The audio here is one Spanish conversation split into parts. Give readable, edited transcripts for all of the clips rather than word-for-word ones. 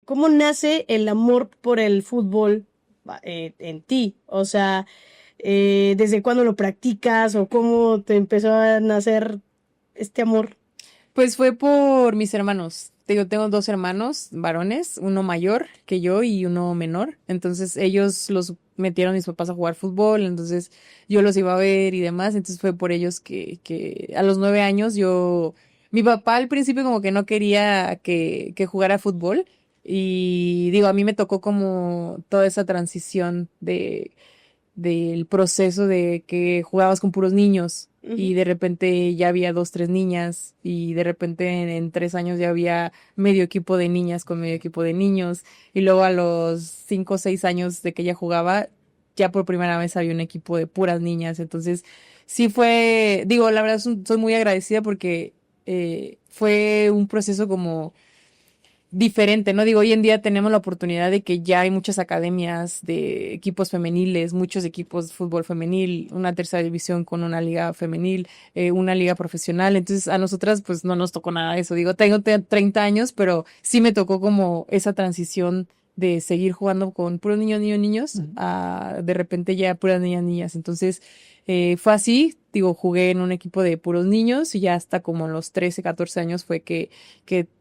¿cómo nace el amor por el fútbol en ti? O sea, ¿desde cuándo lo practicas o cómo te empezó a nacer este amor? Pues fue por mis hermanos. Te digo, tengo dos hermanos varones, uno mayor que yo y uno menor. Entonces ellos los metieron mis papás a jugar fútbol, entonces yo los iba a ver y demás. Entonces fue por ellos que a los 9 años mi papá al principio como que no quería que jugara fútbol. Y digo, a mí me tocó como toda esa transición del proceso de que jugabas con puros niños y Ujú. de repente ya había dos, tres niñas y de repente en 3 años ya había medio equipo de niñas con medio equipo de niños y luego a los 5 o 6 años de que ella jugaba ya por primera vez había un equipo de puras niñas. Entonces sí fue, digo, la verdad soy muy agradecida porque fue un proceso como diferente, ¿no? Digo, hoy en día tenemos la oportunidad de que ya hay muchas academias de equipos femeniles, muchos equipos de fútbol femenil, una tercera división con una liga femenil, una liga profesional. Entonces, a nosotras, pues no nos tocó nada de eso. Digo, tengo 30 años, pero sí me tocó como esa transición de seguir jugando con puros niños, niños, niños, a de repente ya puras niñas, niñas. Entonces, fue así, digo, jugué en un equipo de puros niños y ya hasta como los 13, 14 años fue que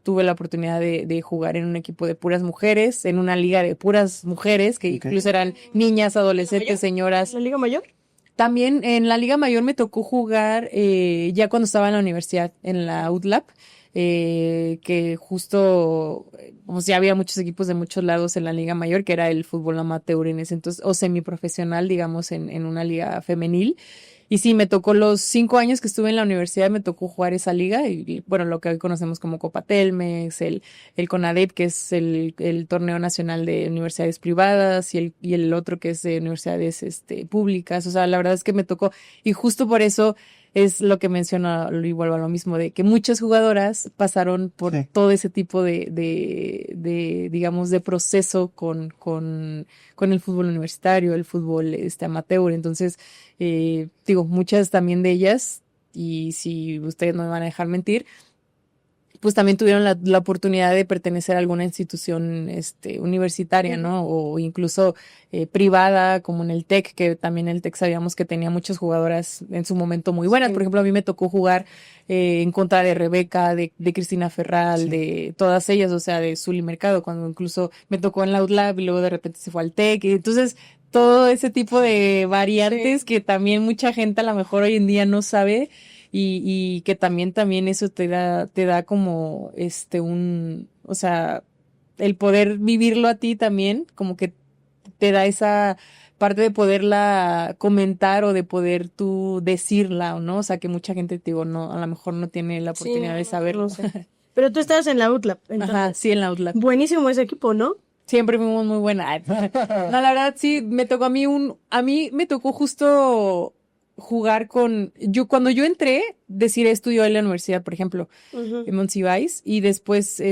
tuve la oportunidad de jugar en un equipo de puras mujeres, en una liga de puras mujeres, que incluso eran niñas, adolescentes, señoras. ¿La Liga Mayor? También en la Liga Mayor me tocó jugar ya cuando estaba en la universidad, en la UTLAP, que justo, o sea, había muchos equipos de muchos lados en la Liga Mayor, que era el fútbol amateur en ese entonces, o semiprofesional, digamos, en una liga femenil. Y sí, me tocó los 5 años que estuve en la universidad, me tocó jugar esa liga y bueno, lo que hoy conocemos como Copa Telmex, el CONADEP, que es el torneo nacional de universidades privadas y el otro que es de universidades públicas. O sea, la verdad es que me tocó y justo por eso es lo que menciona, lo igual a lo mismo, de que muchas jugadoras pasaron por Sí. todo ese tipo de digamos, de proceso con el fútbol universitario, el fútbol amateur. Entonces, digo, muchas también de ellas, y si ustedes no me van a dejar mentir, pues también tuvieron la oportunidad de pertenecer a alguna institución universitaria, ¿no? O incluso privada, como en el TEC, que también el TEC sabíamos que tenía muchas jugadoras en su momento muy buenas. Sí. Por ejemplo, a mí me tocó jugar en contra de Rebeca, de Cristina Ferral, Sí. de todas ellas, o sea, de Zuli Mercado, cuando incluso me tocó en la UTLAB y luego de repente se fue al TEC. Y entonces, todo ese tipo de variantes que también mucha gente a lo mejor hoy en día no sabe y que también eso te da como o sea, el poder vivirlo a ti también, como que te da esa parte de poderla comentar o de poder tú decirla, ¿o no? O sea, que mucha gente, te digo, no, a lo mejor no tiene la Sí, oportunidad de saberlo. no sé. Pero tú estabas en la UTLAP, entonces. Ajá, sí, en la Outlook. Buenísimo ese equipo, ¿no? Siempre fuimos muy buena. Ay, no, la verdad sí, me tocó a mí me tocó justo jugar cuando yo entré, decir estudió en la universidad, por ejemplo, en Monsiváis, y después,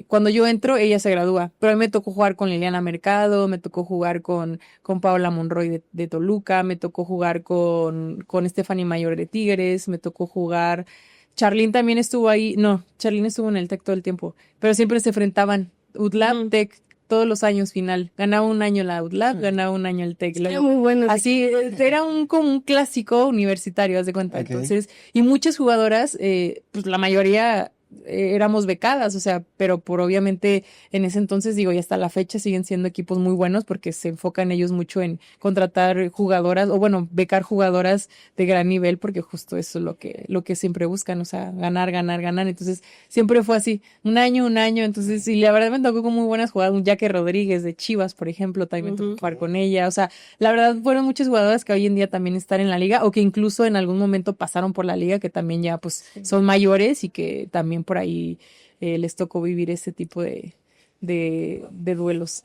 cuando yo entro, ella se gradúa, pero a mí me tocó jugar con Liliana Mercado, me tocó jugar con Paola Monroy de Toluca, me tocó jugar con Stephanie Mayor de Tigres, me tocó jugar, Charlene también estuvo ahí, no, Charlene estuvo en el TEC todo el tiempo, pero siempre se enfrentaban. UTLAB, TEC, todos los años final. Ganaba un año la UTLAB, ganaba un año el TEC. Era muy bueno. Así, era como un clásico universitario, haz de cuenta. Ok. Entonces, y muchas jugadoras, pues la mayoría éramos becadas, o sea, pero por obviamente en ese entonces, digo, y hasta la fecha siguen siendo equipos muy buenos porque se enfocan ellos mucho en contratar jugadoras, o bueno, becar jugadoras de gran nivel, porque justo eso es lo que siempre buscan, o sea, ganar, ganar, ganar. Entonces, siempre fue así, un año, entonces, y la verdad me tocó con muy buenas jugadoras, un Jaque Rodríguez de Chivas, por ejemplo, también me tocó jugar con ella, o sea, la verdad fueron muchas jugadoras que hoy en día también están en la liga, o que incluso en algún momento pasaron por la liga, que también ya pues son mayores y que también por ahí les tocó vivir ese tipo de duelos.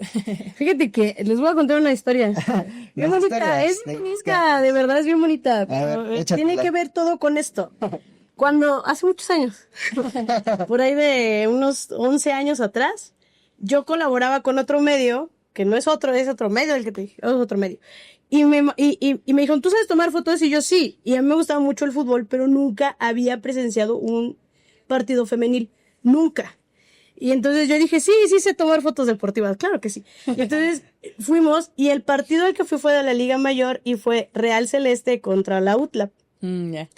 Fíjate que les voy a contar una historia. Bien Las bonita, historias, es bien bonita, de verdad es bien bonita. ver, Pero, échatela. tiene que ver todo con esto. Cuando, hace muchos años, por ahí de unos 11 años atrás, yo colaboraba con otro medio, que no es otro, es otro medio el que te dije, es otro medio. Y me dijeron, ¿tú sabes tomar fotos? Y yo sí. Y a mí me gustaba mucho el fútbol, pero nunca había presenciado un partido femenil. Nunca. Y entonces yo dije, sí sé tomar fotos deportivas, claro que sí. Y entonces fuimos y el partido al que fue de la Liga Mayor y fue Real Celeste contra la UTLAP. Ya.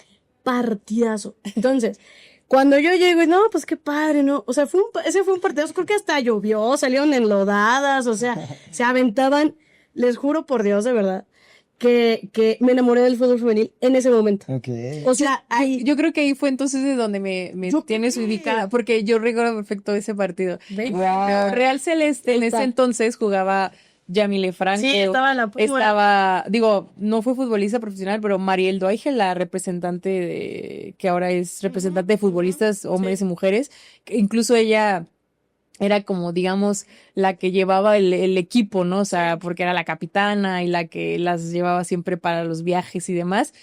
Partidazo. Entonces, cuando yo llego y no, pues qué padre, ¿no? O sea, ese fue un partidazo, creo que hasta llovió, salieron enlodadas, o sea, se aventaban, les juro por Dios, de verdad, que me enamoré del fútbol femenil en ese momento. Okay. O sea, ahí, Yo creo que ahí fue entonces de donde me Yo tienes creo que- ubicada, porque yo recuerdo perfecto ese partido. ¿ves? Wow. Real Celeste en Está. ese entonces jugaba Yamile Franco. Sí, estaba No fue futbolista profesional, pero Mariel Doige, la representante que ahora es representante de futbolistas, hombres y mujeres, que incluso ella era como, digamos, la que llevaba el equipo, ¿no? O sea, porque era la capitana y la que las llevaba siempre para los viajes y demás.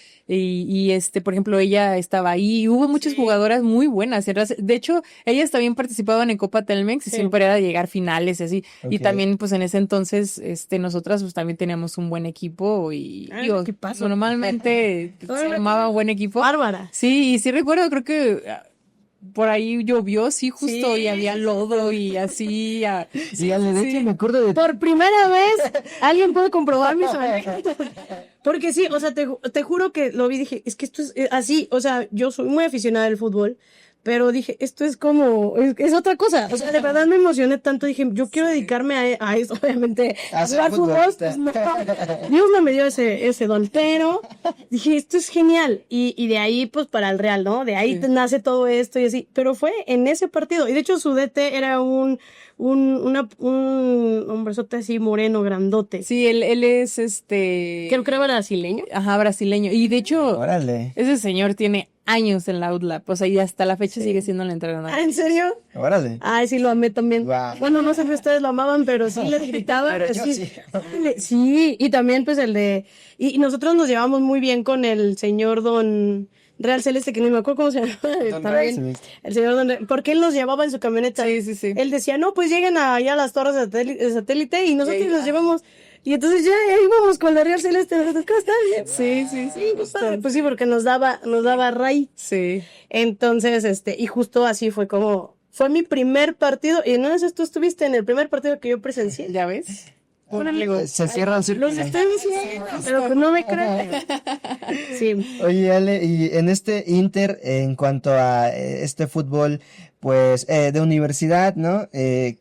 Por ejemplo, ella estaba ahí y hubo muchas jugadoras muy buenas. De hecho, ellas también participaban en Copa Telmex y Sí. siempre era de llegar finales y así. Y Ok. también, pues en ese entonces, nosotras pues también teníamos un buen equipo y Ah, digo, equipazo. normalmente se llamaba buen equipo. Bárbara. Sí, y sí recuerdo, creo que por ahí llovió, sí, justo, Sí. y había lodo y así. Sí, Ale, de hecho me acuerdo de... Por primera vez, alguien puede comprobar mis anécdotas. Porque sí, o sea, te juro que lo vi y dije, es que esto es así, o sea, yo soy muy aficionada al fútbol, pero dije, esto es como, es otra cosa. O sea, de verdad me emocioné tanto, dije, yo quiero dedicarme a eso, obviamente. A ser Jugar fútbol, futbolista. pues no. Dios no me dio ese don, pero dije, esto es genial. Y de ahí, pues, para el Real, ¿no? De ahí Sí. nace todo esto y así. Pero fue en ese partido. Y de hecho, su DT era un hombrezote así moreno, grandote. Sí, él es Creo que era brasileño. ajá, brasileño. Y de hecho, Órale, ese señor tiene años en la UDLAP, o sea, y hasta la fecha sigue siendo el entrenador. Ah, ¿en serio? órale. Ay, sí, lo amé también. Guau. Bueno, no sé si ustedes lo amaban, pero sí les gritaba. Pero yo así. sí. Sí, y también pues el de... Y nosotros nos llevamos muy bien con el señor Don Real Celeste, que no me acuerdo cómo se llama. Don También. Real Celeste. El señor Don porque él nos llevaba en su camioneta. Sí, sí, sí. Él decía, no, pues lleguen allá a las torres de satélite y nosotros nos llevamos... Y entonces ya íbamos con la Real Celeste. Nosotros, ¿cómo están? Sí, sí, sí. Pues sí, porque nos daba ray. Sí. Entonces, y justo así fue como, fue mi primer partido, y no sé si tú estuviste en el primer partido que yo presencié. ¿Ya ves? Se cierra el círculo. Los estoy diciendo, pero que no me creen. Sí. Oye, Ale, y en este Inter, en cuanto a este fútbol, pues, de universidad, ¿no?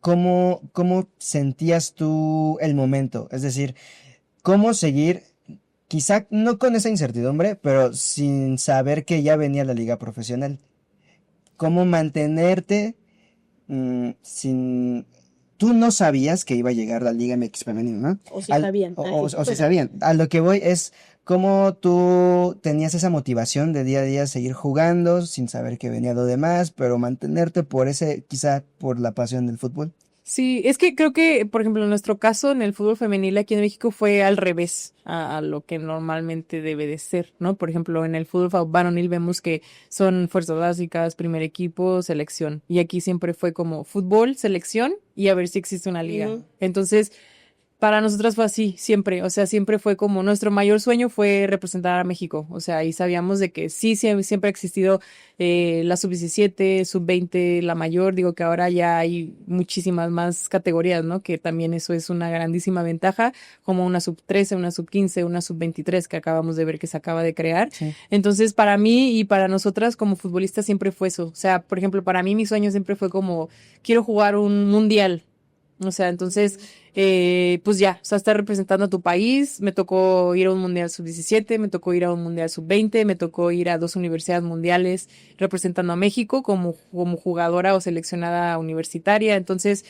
¿Cómo sentías tú el momento? Es decir, ¿cómo seguir, quizá no con esa incertidumbre, pero sin saber que ya venía la liga profesional? ¿Cómo mantenerte sin... Tú no sabías que iba a llegar la Liga MX femenina, ¿no? O sí sabían. O sí sabían. A lo que voy es cómo tú tenías esa motivación de día a día seguir jugando sin saber que venía lo demás, pero mantenerte por quizá por la pasión del fútbol. Sí, es que creo que, por ejemplo, en nuestro caso, en el fútbol femenil aquí en México fue al revés a lo que normalmente debe de ser, ¿no? Por ejemplo, en el fútbol varonil vemos que son fuerzas básicas, primer equipo, selección. Y aquí siempre fue como fútbol, selección y a ver si existe una liga. Ujú. Entonces, para nosotras fue así, siempre, o sea, siempre fue como nuestro mayor sueño fue representar a México, o sea, y sabíamos de que sí, siempre ha existido la sub-17, sub-20, la mayor, digo que ahora ya hay muchísimas más categorías, ¿no? Que también eso es una grandísima ventaja, como una sub-13, una sub-15, una sub-23 que acabamos de ver que se acaba de crear. Sí. Entonces, para mí y para nosotras como futbolistas siempre fue eso, o sea, por ejemplo, para mí mi sueño siempre fue como, quiero jugar un mundial. O sea, entonces, pues ya, o sea, estar representando a tu país, me tocó ir a un Mundial Sub-17, me tocó ir a un Mundial Sub-20, me tocó ir a 2 universidades mundiales representando a México como jugadora o seleccionada universitaria, entonces,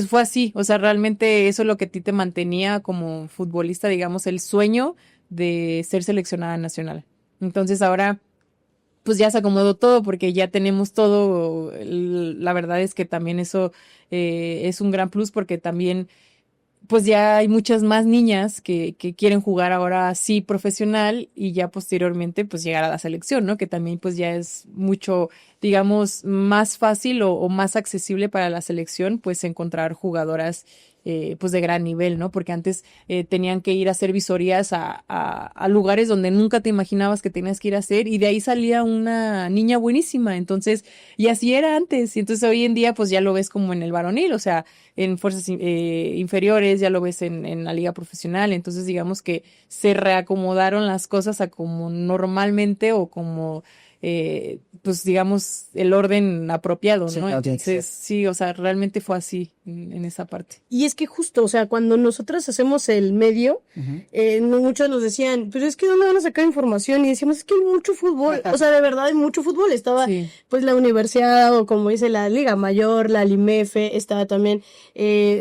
fue así, o sea, realmente eso es lo que a ti te mantenía como futbolista, digamos, el sueño de ser seleccionada nacional. Entonces, ahora pues ya se acomodó todo porque ya tenemos todo. La verdad es que también eso es un gran plus porque también pues ya hay muchas más niñas que quieren jugar ahora así profesional y ya posteriormente pues llegar a la selección, ¿no? Que también pues ya es mucho digamos, más fácil o más accesible para la selección, pues encontrar jugadoras pues de gran nivel, ¿no? Porque antes tenían que ir a hacer visorías a lugares donde nunca te imaginabas que tenías que ir a hacer y de ahí salía una niña buenísima, entonces, y así era antes, y entonces hoy en día pues ya lo ves como en el varonil, o sea, en fuerzas inferiores, ya lo ves en la liga profesional, entonces digamos que se reacomodaron las cosas a como normalmente o como pues digamos el orden apropiado, Sí, ¿no? no tiene que ser. Entonces sí, o sea, realmente fue así en esa parte. Y es que justo, o sea, cuando nosotros hacemos el medio, Ujú. muchos nos decían, pero es que ¿dónde van a sacar información? Y decíamos, es que hay mucho fútbol, o sea, de verdad hay mucho fútbol. Estaba Sí. pues la universidad, o como dice la Liga Mayor, la Limefe, estaba también,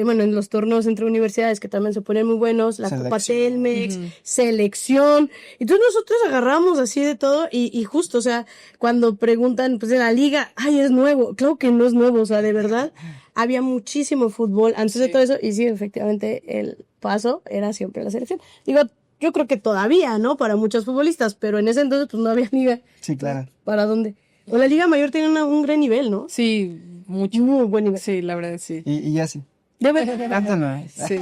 bueno, en los torneos entre universidades que también se ponen muy buenos, la Copa Selección. Telmex, Ujú. selección. Entonces nosotros agarramos así de todo y justo, o sea, cuando preguntan, pues de la liga, ay, es nuevo. Claro que no es nuevo, o sea, de verdad, había muchísimo fútbol antes de Sí. todo eso, y sí, efectivamente, el paso era siempre la selección. Digo, yo creo que todavía, ¿no? Para muchos futbolistas, pero en ese entonces, pues no había liga. Sí, claro. ¿Para dónde? O la Liga Mayor tiene un gran nivel, ¿no? Sí, mucho. Muy buen nivel. Sí, la verdad, sí. Y ya sí. De verdad. Tanto no es. Sí.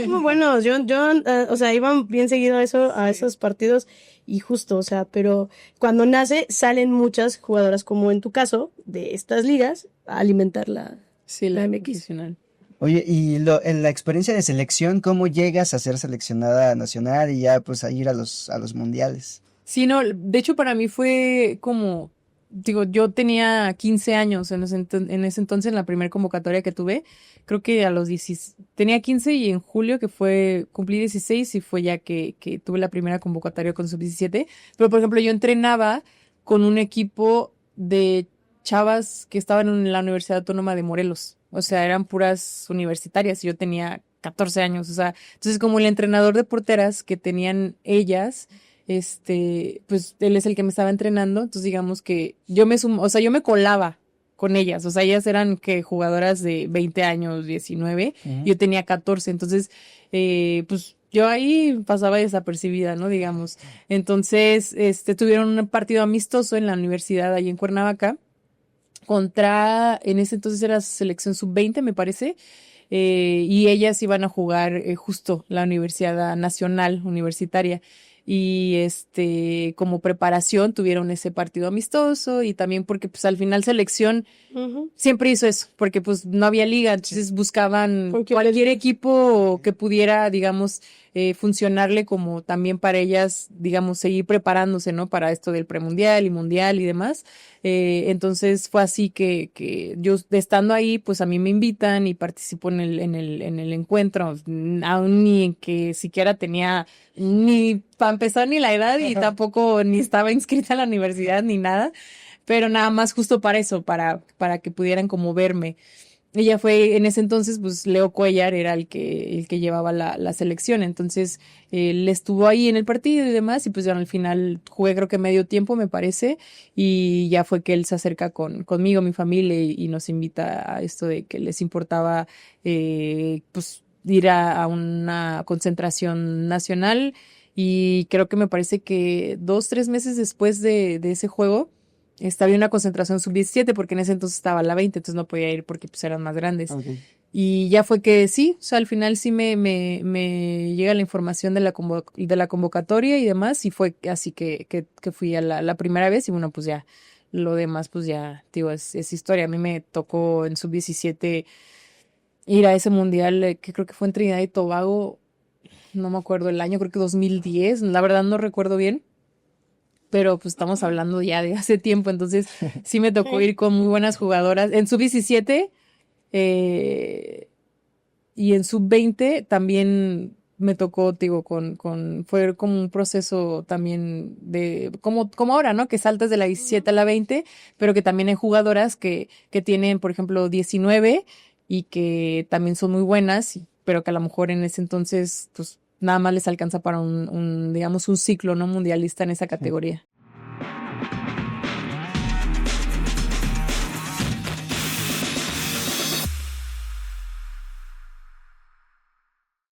Muy buenos. O sea, iban bien seguido a esos partidos y justo, o sea, pero cuando nace salen muchas jugadoras, como en tu caso, de estas ligas, a alimentar Sí, la la MX. profesional. Oye, y en la experiencia de selección, ¿cómo llegas a ser seleccionada nacional y ya pues a ir a los mundiales? Sí, no, de hecho para mí fue como, digo, yo tenía 15 años en ese entonces, en la primera convocatoria que tuve, creo que a los 10, tenía 15 y en julio cumplí 16 y fue ya que tuve la primera convocatoria con sub-17, pero por ejemplo yo entrenaba con un equipo de chavas que estaban en la Universidad Autónoma de Morelos, o sea, eran puras universitarias y yo tenía 14 años, o sea, entonces como el entrenador de porteras que tenían ellas, pues él es el que me estaba entrenando, entonces digamos que o sea, yo me colaba con ellas, o sea, ellas eran que jugadoras de 20 años, 19, Ujú. yo tenía 14, entonces, pues yo ahí pasaba desapercibida, ¿no? Digamos. Entonces, tuvieron un partido amistoso en la universidad ahí en Cuernavaca en ese entonces era selección sub-20, me parece, y ellas iban a jugar justo la Universidad Nacional Universitaria. Y como preparación tuvieron ese partido amistoso y también porque pues al final selección Ujú. siempre hizo eso, porque pues no había liga, entonces buscaban cualquier equipo que pudiera, digamos, funcionarle como también para ellas, digamos, seguir preparándose, ¿no? Para esto del premundial y mundial y demás. Entonces fue así que yo estando ahí, pues a mí me invitan y participo en el encuentro, aún ni en que siquiera tenía ni para empezar ni la edad y tampoco ni estaba inscrita en la universidad ni nada, pero nada más justo para eso, para que pudieran como verme. Ella fue, en ese entonces, pues Leo Cuellar era el que llevaba la selección, entonces él estuvo ahí en el partido y demás, y pues ya al final jugué creo que medio tiempo, me parece, y ya fue que él se acerca conmigo, mi familia, y nos invita a esto de que les importaba, pues ir a una concentración nacional, y creo que me parece que 2, 3 meses después de ese juego, había una concentración sub-17 porque en ese entonces estaba la 20, entonces no podía ir porque pues eran más grandes. Ok. Y ya fue que sí, o sea, al final sí me llega la información de la convocatoria y demás, y fue así que fui a la primera vez y bueno, pues ya, lo demás pues ya, digo, es historia. A mí me tocó en sub-17 ir a ese mundial que creo que fue en Trinidad y Tobago, no me acuerdo el año, creo que 2010, la verdad no recuerdo bien, pero pues estamos hablando ya de hace tiempo, entonces sí me tocó ir con muy buenas jugadoras. En sub-17 y en sub-20 también me tocó, digo, fue como un proceso también como ahora, ¿no? Que saltas de la 17 a la 20, pero que también hay jugadoras que tienen, por ejemplo, 19 y que también son muy buenas, pero que a lo mejor en ese entonces, pues nada más les alcanza para digamos, un ciclo, ¿no? Mundialista en esa categoría.